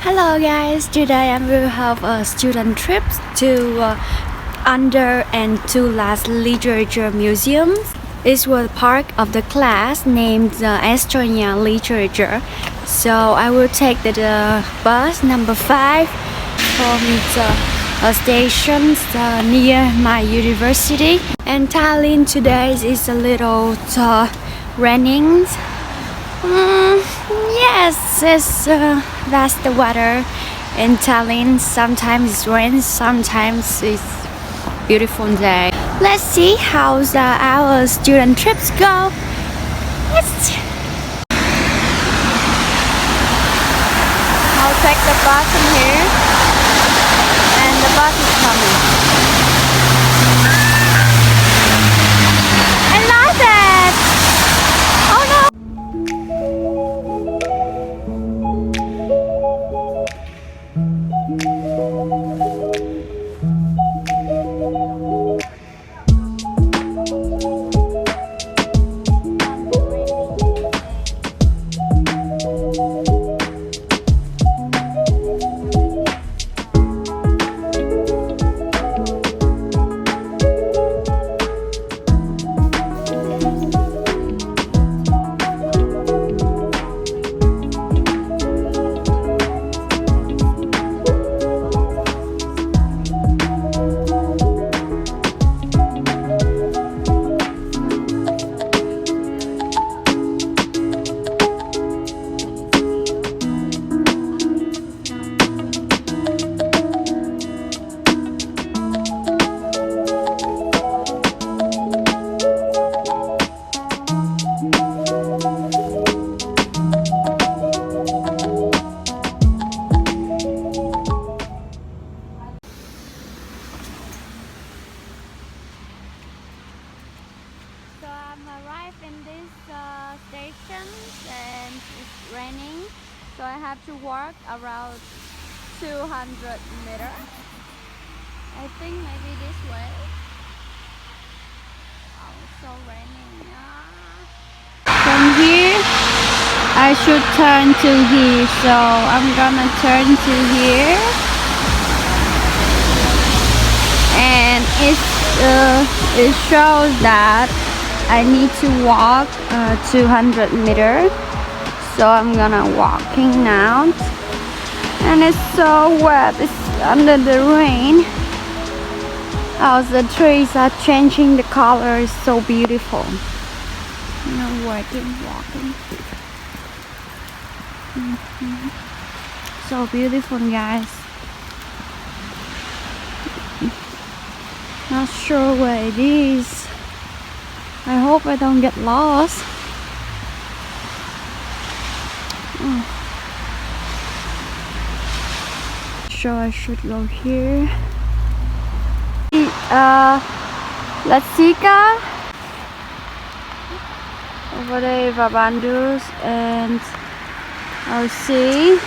Hello guys, today I will have a student trip to Under and Tuglas Literature Museum. It was part of the class named ESTONIAN Literature. So I will take the bus number 5 from the station near my university. And Tallinn today is a little raining. Yes, that's the weather in Tallinn. Sometimes it rains, sometimes it's beautiful day. Let's see how our student trips go. I'll take the bus from here, and the bus is coming. I lost it! Oh no! So I'm arrived in this station and it's raining, so I have to walk around 200 meters. I think maybe this way. Oh, it's so raining. From here, I should turn to here, so I'm gonna turn to here. And it shows that I need to walk 200 meters, so I'm gonna walking now. And it's so wet, it's under the rain. Oh, the trees are changing the color, it's so beautiful. You know, walking. So beautiful, guys. Not sure where it is. I hope I don't get lost. So I should go here. Latsika. Over there, Babandus, and I'll see.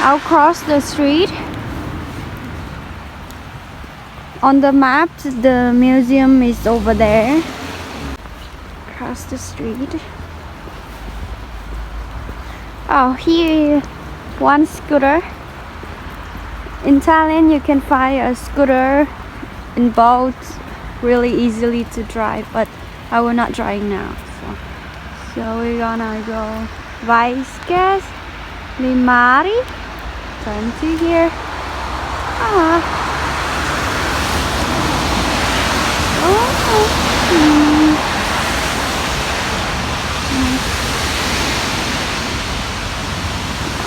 I'll cross the street. On the map, the museum is over there. Across the street. Oh, here one scooter. In Tallinn, you can find a scooter in boats really easily to drive, but I will not drive now. So we're gonna go Vaiskes, Limari, turn to here.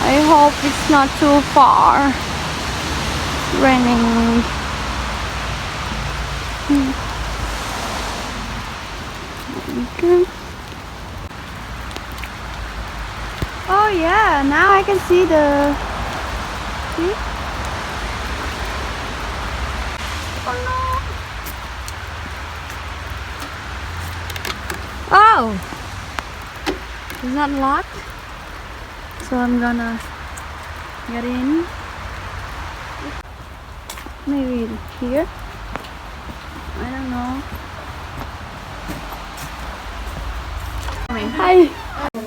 I hope it's not too far. Raining. Okay. Oh yeah, now I can see the. See? Oh no! Oh! Is that locked? So I'm gonna get in. Maybe here. I don't know. Hi.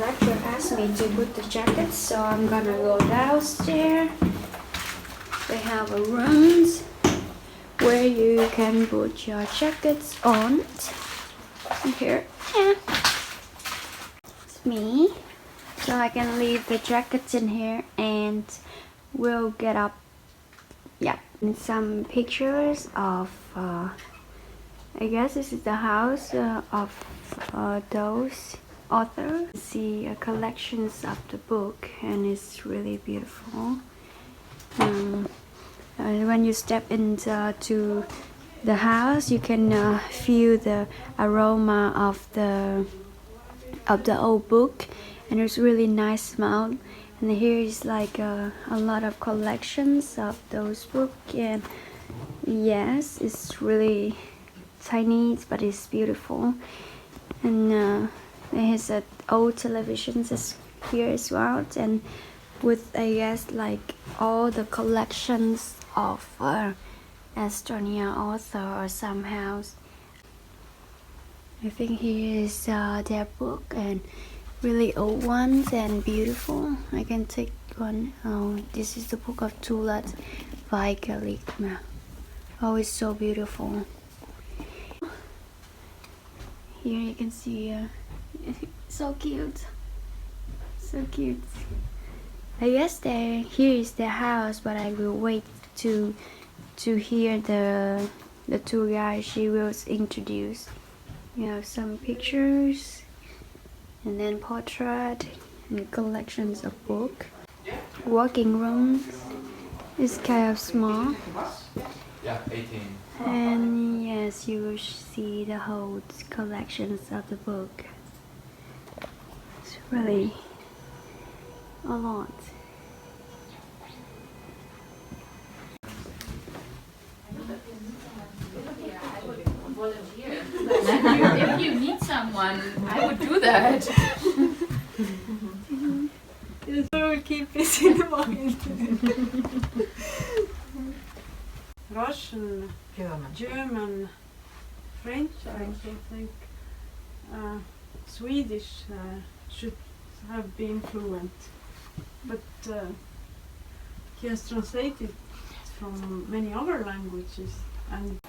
lecturer asked me to put the jackets, so I'm gonna go downstairs. They have a rooms where you can put your jackets on. And here, yeah, it's me. So I can leave the jackets in here and we'll get up. Yeah, and some pictures of, I guess this is the house of those authors. See collections of the book, and it's really beautiful. When you step into the house, you can feel the aroma of the old book, and it's really nice smell. And here is like a lot of collections of those books, and yes, it's really tiny, but it's beautiful. And there is an old television here as well, and with, I guess, like all the collections of Estonian author or somehow. I think here is their book, and really old ones and beautiful. I can take one. Oh, this is the book of Tuglas by Galigma. Oh, it's so beautiful. Here you can see, so cute, so cute. I guess here is their house, but I will wait to hear the tour guide. She will introduce. You have some pictures, and then portrait and collections of book. Working room is kind of small. Yeah, 18. And yes, you will see the whole collections of the book. It's really a lot. If you need someone, I would do that. Yes, I will keep this in mind. Russian, German, French, I also think. Swedish should have been fluent, but he has translated from many other languages. And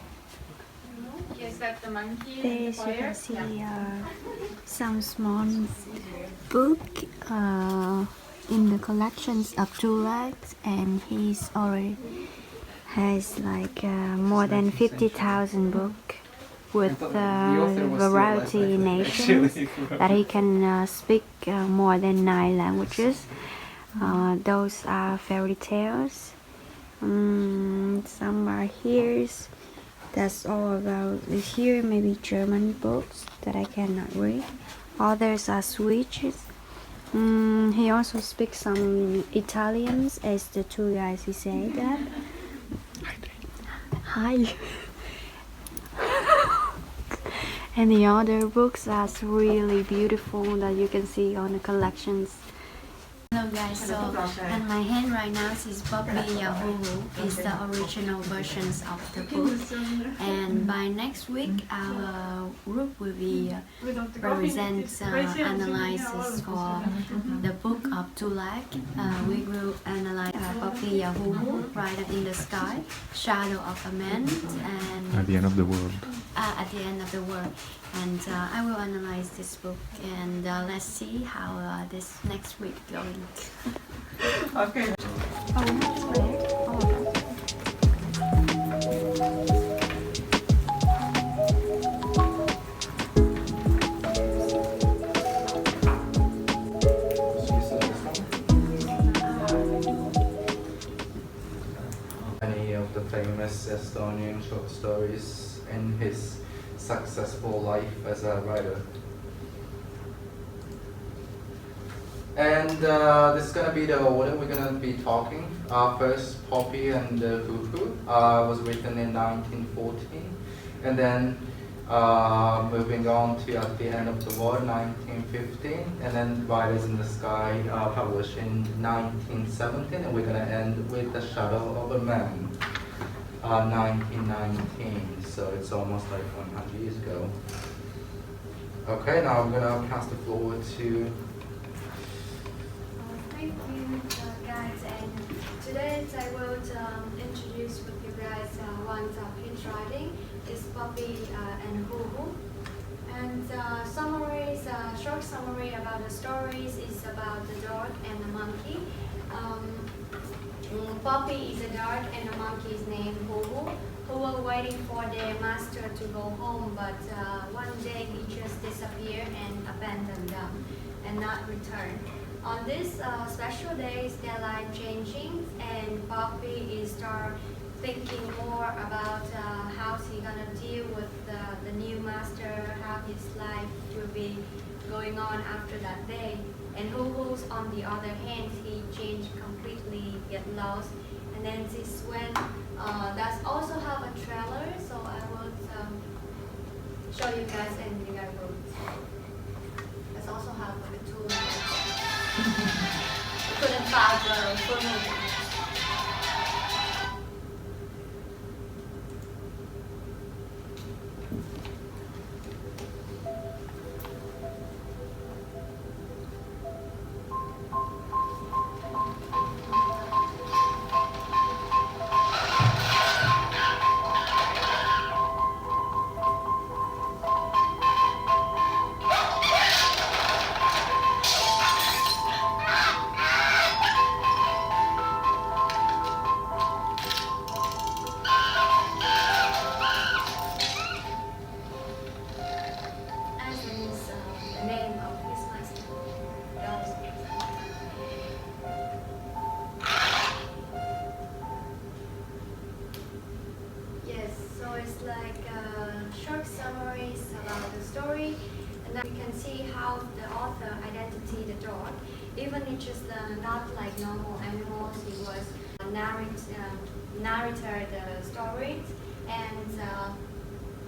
Is that the monkey in the There you fire? can see some small book in the collections of Tuglas, and he's already has like more than 50,000 books with variety nations that he can speak more than 9 languages. Those are fairy tales. Some are here. That's all about here. Maybe German books that I cannot read. Others are Swedish. He also speaks some Italians, as the two guys he said that. Hi. And the other books are really beautiful that you can see on the collections. Hello guys, so in my hand right now is Popi and Huhuu. Is the original versions of the book, and by next week our group will be analysis for the book of Tuglas. We will analyze Popi and Huhuu, Rider in the Sky, Shadow of a Man, and At the end of the world. at the end of the world. And I will analyze this book, and let's see how this next week going. okay. Many of the famous Estonian short stories in his successful life as a writer. And this is gonna be the order we're gonna be talking. First, Popi and Huhuu was written in 1914, and then moving on to At the End of the World, 1915, and then Riders in the Sky, published in 1917, and we're gonna end with The Shadow of a Man, 1919. So it's almost like 100 years ago. Okay, now I'm gonna pass the floor to guys, and today I will introduce with you guys one hint writing. It's Popi and Huhuu. And short summary about the stories is about the dog and the monkey. Popi is a dog and the monkey is named Huhuu, who were waiting for their master to go home, but one day he just disappeared and abandoned them and not returned. On this special days, their life changing, and Poppy is start thinking more about how he gonna deal with the new master, how his life will be going on after that day. And Huhu's on the other hand, he changed completely, get lost. And then this when that also have a trailer, so I will show you guys and you guys will. Let's also have like a tool. I couldn't find the full movie. Short summaries about the story, and then we can see how the author identity the dog. Even it's just not like normal animals, he was narrator the stories, and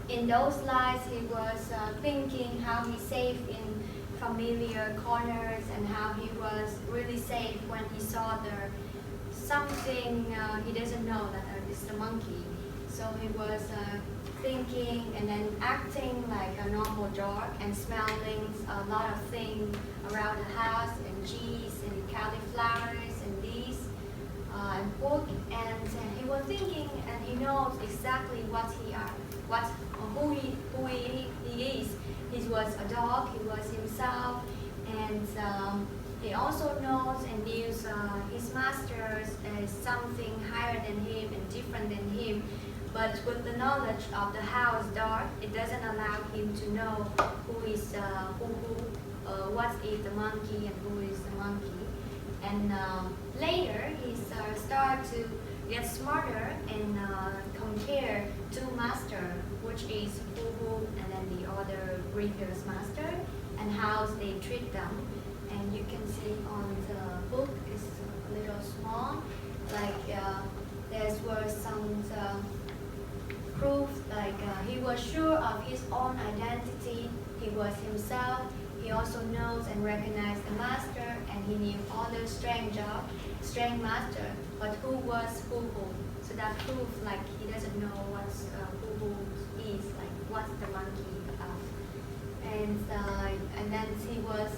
in those lines he was thinking how he's safe in familiar corners and how he was really safe when he saw something he doesn't know that it's the monkey. So he was thinking and then acting like a normal dog and smelling a lot of things around the house and cheese and cauliflowers and these and pork, and he was thinking and he knows exactly who he is. He was a dog, he was himself, and he also knows and knew his masters as something higher than him and different than him. But with the knowledge of the house dog, it doesn't allow him to know who is what is the monkey and who is the monkey. And later, he started to get smarter and compare two masters, which is Huhuu and then the other previous master, and how they treat them. And you can see on the book, it's a little small, like there were some proof, like he was sure of his own identity, he was himself, he also knows and recognized the master, and he knew all the strange master, but who was Huhuu? So that proves like he doesn't know what Huhuu is, like what's the monkey about. And then he was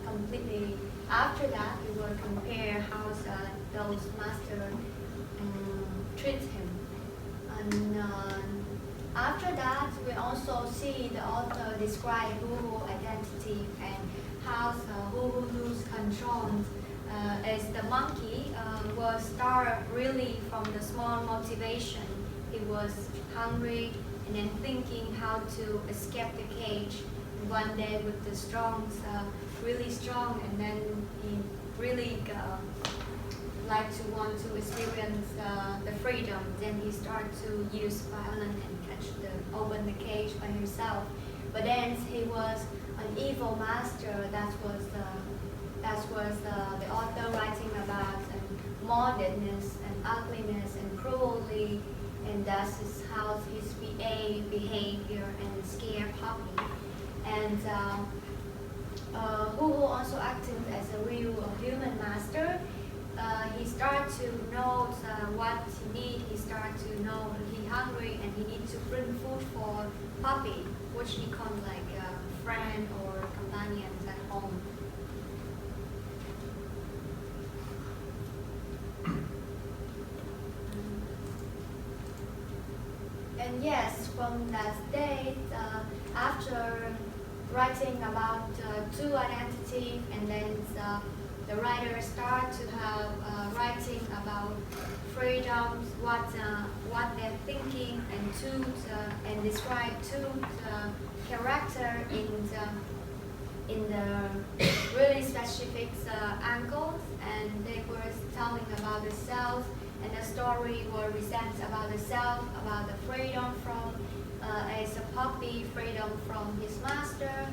completely, after that he will compare how those masters treat him. And after that, we also see the author describe Huhuu identity and how Huhuu lose control. As the monkey was start really from the small motivation. He was hungry and then thinking how to escape the cage. And one day with the really strong, and then he really want to experience the freedom. Then he started to use violence and open the cage by himself. But then he was an evil master. That was the author writing about morbidness and ugliness and cruelty, and that is how his behavior and scare Poppy. And Huhuu also acted as a real human master. He started to know what he needs. He started to know he's hungry and he needs to bring food for Poppy, which he called like a friend or companions at home. And yes, from that date, after writing about two identities, and then the writer start to have writing about freedoms, what they're thinking, and and describe two character in the really specific angles, and they were telling about the self, and the story will present about the self, about the freedom from as a puppy, freedom from his master,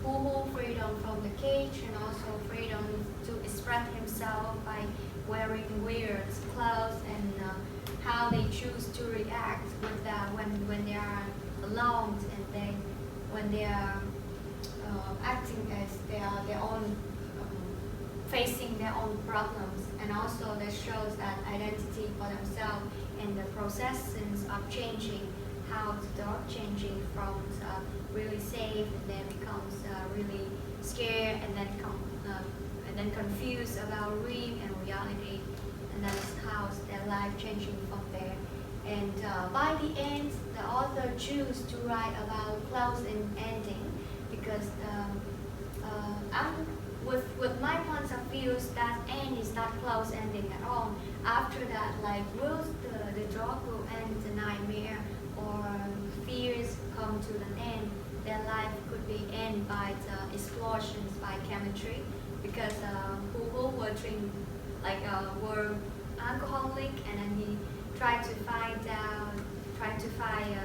Huhuu, freedom from the cage, and also freedom to express himself by wearing weird clothes, and how they choose to react with that when they are alone, and when they are acting as their own, facing their own problems. And also that shows that identity for themselves and the processes of changing, how the dog changing from really safe and then becomes really scared, and then confused about real and reality, and that's how their life changing from there. And by the end, the author choose to write about close and ending, because with my point of view, that end is not close ending at all. After that, like, will the dog will end the nightmare, or fears come to an end. Their life could be end by the explosions by chemistry, because Huhuu were drink, were alcoholic, and then he tried to find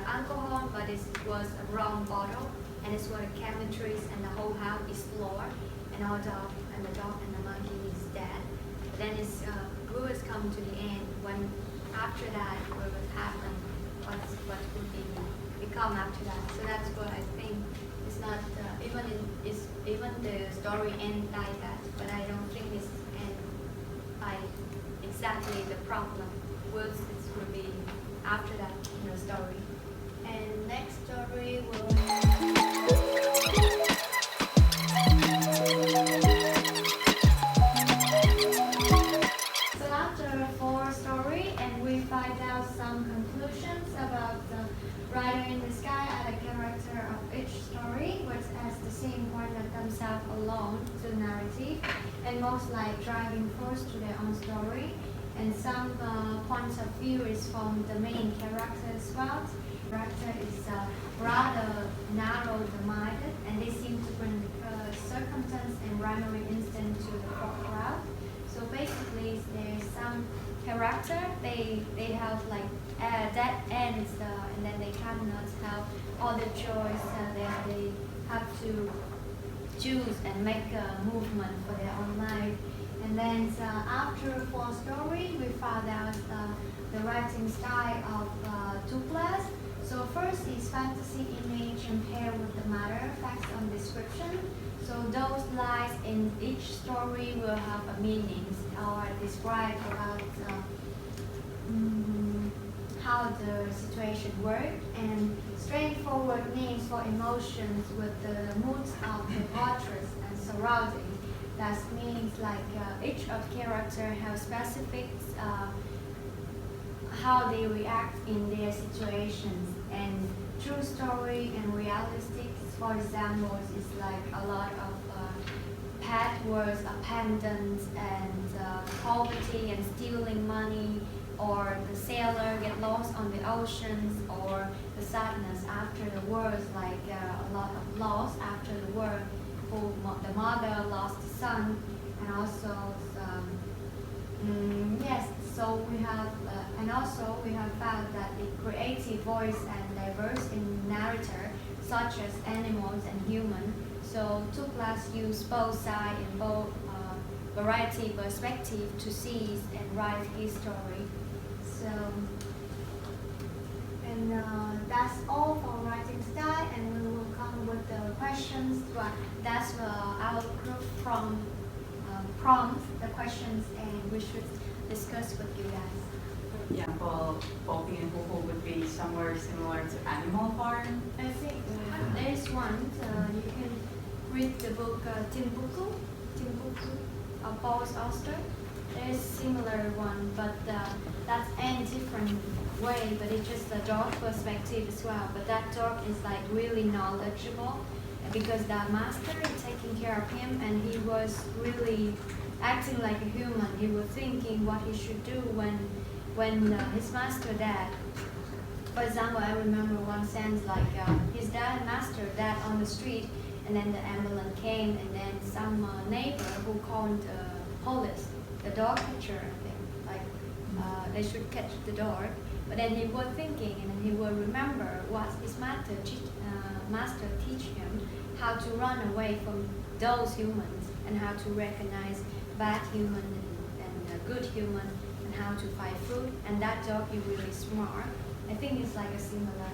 alcohol, but it was a wrong bottle, and it's where the chemistries and the whole house explored, and the dog and the monkey is dead. But then it's Lewis come to the end, when after that what would happen, what would become after that. So that's what I think. It's not even the story ends like that, but I don't think it's end by exactly the problem. Will be after that in the story. And next story will. So after 4 story, and we find out some conclusions about the rider in the sky and the character of each story, which has the same point that themselves alone to narrative, and most like driving force to their own story. And some points of view is from the main character as well. The character is rather narrow-minded, and they seem to bring the circumstance and rhymery instinct to the crowd. So basically, there's some character, they have like that ends, and then they cannot have all the choice, they have to choose and make a movement for their own life. And then after 4 story, we found out the writing style of Tuglas. So first is fantasy image and pair with the matter, facts and description. So those lines in each story will have a meaning or describe about how the situation worked, and straightforward names for emotions with the moods of the portraits and surroundings. That means like each of character have specifics how they react in their situations, and true story and realistic, for example, is like a lot of pet words, abandonance, and poverty and stealing money, or the sailor get lost on the oceans, or the sadness after the wars, like a lot of loss after the war. The mother lost the son, and also yes. So we have, and also we have found that the creative voice and diverse in narrator, such as animals and human. So Tuglas used both sides and both variety perspective to seize and write his story. So, and that's all for writing style, and we will come with the questions. But that's our group from prompts, the questions, and we should discuss with you guys. For example, Popi and Huhuu would be somewhere similar to Animal Farm. I think there's one. You can read the book Timbuktu of Paul's Auster. There's similar one, but that's end different way, but it's just a dog perspective as well. But that dog is like really knowledgeable because that master is taking care of him, and he was really acting like a human. He was thinking what he should do when his master died. For example, I remember one sense like his master died on the street, and then the ambulance came, and then some neighbor who called police, the dog catcher, I think, like they should catch the dog. But then he was thinking, and then he will remember what his master teach him, how to run away from those humans, and how to recognize bad human and good human, and how to fight food. And that dog is really smart. I think it's like a similar.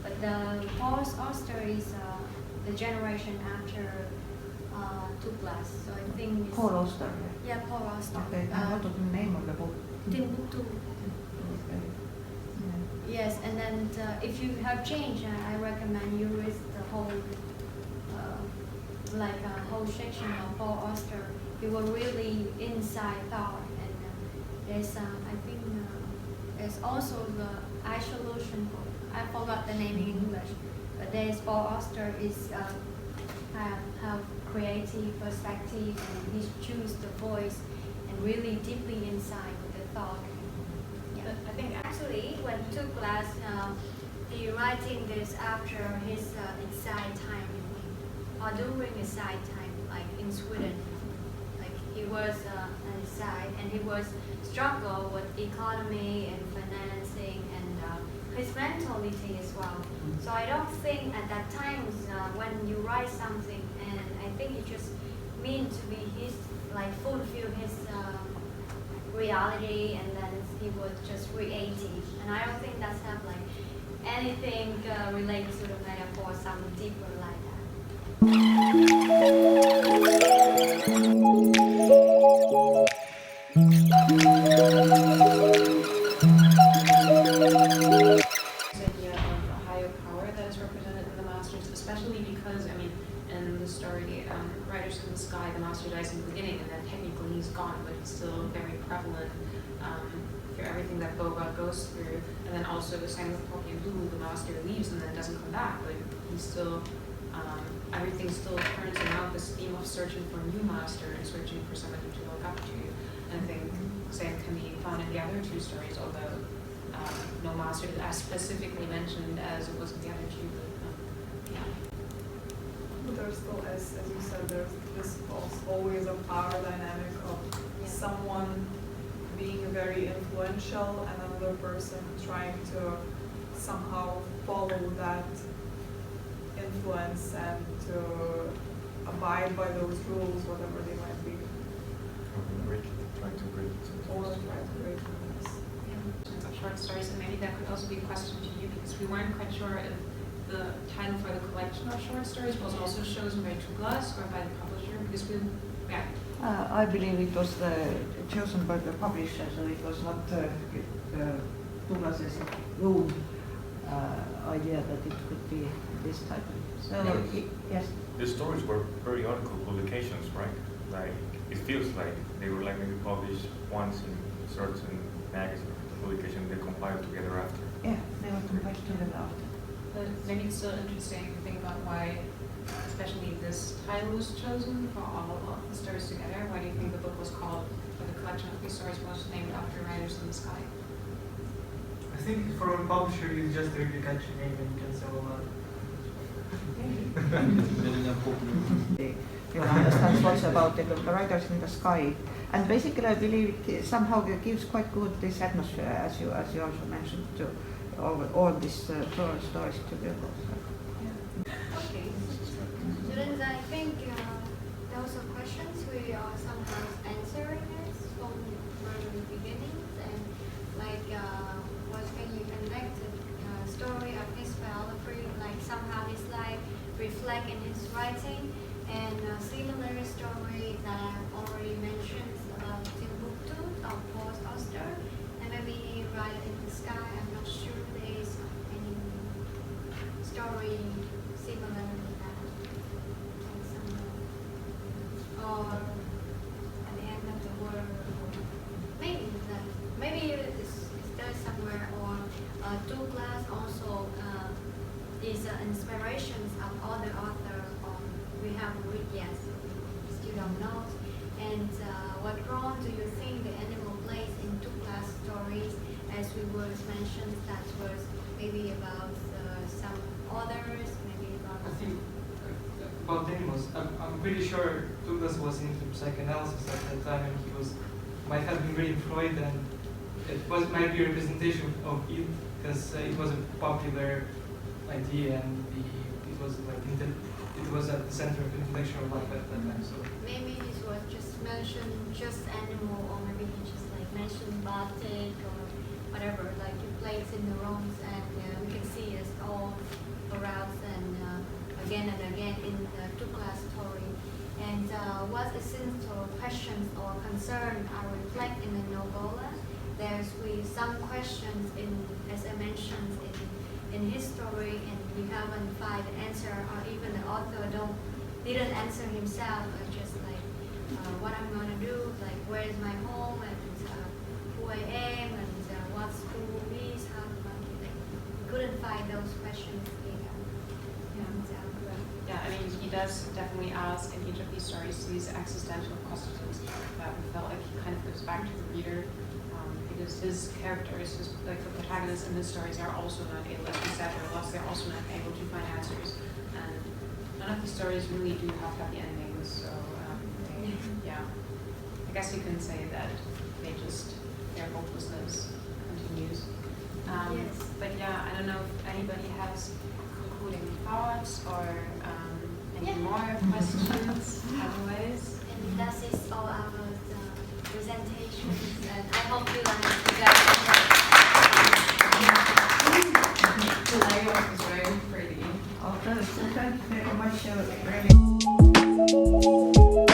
But the Paul Auster is the generation after Tuglas. So I think it's Paul Auster. Yeah, Paul Auster. Okay, and what was the name of the book? Timbuktu. Okay. Yes, and then if you have changed, I recommend you read the whole, like a whole section of Paul Auster. He was really inside thought, and there's I think there's also the isolation book. I forgot the name in English, but there's Paul Auster is have creative perspective, and he choose the voice and really deeply inside with the thought. Yeah. I think actually when Tuglas he writing this after his exile time, or during exile time, like in Sweden. Like he was an exile, and he was struggle with economy and financing and his mentality as well. So I don't think at that time when you write something, and I think it just mean to be his, like fulfill his reality, and then he was just creative. And I don't think that's have like anything related to the metaphor, some deeper like that. Idea of a higher power that is represented in the masters, especially because, I mean, in the story Riders in the Sky, the master dies in the beginning, and then technically he's gone, but he's still very prevalent through everything that Boba goes through. And then also the same with Popi and Huhuu, the master leaves and then doesn't come back, but he's still, everything still turns around this theme of searching for a new master and searching for somebody to look up to. And I think same can be found in the other two stories, although no master is as specifically mentioned as it was in the other two, but yeah. But there's still, as you said, there's this always a power dynamic of someone being very influential and another person trying to somehow follow that influence and to abide by those rules, whatever they might be. Trying to break it. Or try to break them. Of short stories, and maybe that could also be a question to you, because we weren't quite sure if the title for the collection of short stories was also chosen by Tuglas or by the publisher, because we, yeah. I believe it was chosen by the publisher, so it was not Tuglas's own idea that it could be this type. So, yes. The stories were periodical publications, right? Like, it feels like they were like maybe published once in certain magazine publication, they compiled together after. Yeah, they were compiled together after. But maybe it's still interesting to think about why, especially this title was chosen for all of the stories together. Why do you think the book was called, or the collection of these stories was named after Riders in the Sky? I think for a publisher, you just really catch a name and you can sell a lot. You understand what's about the Riders in the Sky. And basically, I believe it somehow gives quite good this atmosphere, as you also mentioned, to all these stories together. Okay. Students, I think those are questions we are somehow answering it from the beginning, and like was when you connect the story of his biography, like somehow his life reflect in his writing, and a similar story that I've already mentioned about Timbuktu of Paul Auster, and maybe Rider in the Sky. I'm not sure there is any story similar to that. Or at the end of the world, or maybe that, maybe it's there somewhere, or Tuglas also is inspirations of other author. We haven't read yet, so we still don't know. And what role do you think the animal plays in Tuglas stories? As we was mentioned, that was maybe about some others, maybe about. I think about animals, I'm pretty sure Tuglas was into psychoanalysis at that time, and he might have been reading Freud, and might be a representation of it, because it was a popular idea, and it was at the center of intellectual life at that time. So Maybe it was just mentioned just animal, or maybe he just like mentioned Baltic or whatever, like he plays in the rooms, and we can see it all around and again and again in the Tuglas story. And what essential questions or concern are reflected in the novella? There's some questions as I mentioned, in his story, and we haven't find an answer, or even the author didn't answer himself, just like what I'm gonna do, like where is my home, and who I am, and what school is, how we couldn't find those questions either. Yeah, I mean, he does definitely ask in each of these stories these existential questions that we felt like he kind of goes back to the reader, because his characters, like the protagonists in his stories, are also not able, like he said, they're also not able to find answers, and none of the stories really do have happy endings. So yeah, I guess you can say that their hopelessness continues. Yes. But yeah, I don't know if anybody has concluding thoughts or any more questions. Otherwise, And that is all our presentations, and I hope you understood. The layout was very pretty. Oh, thank you very much. Really.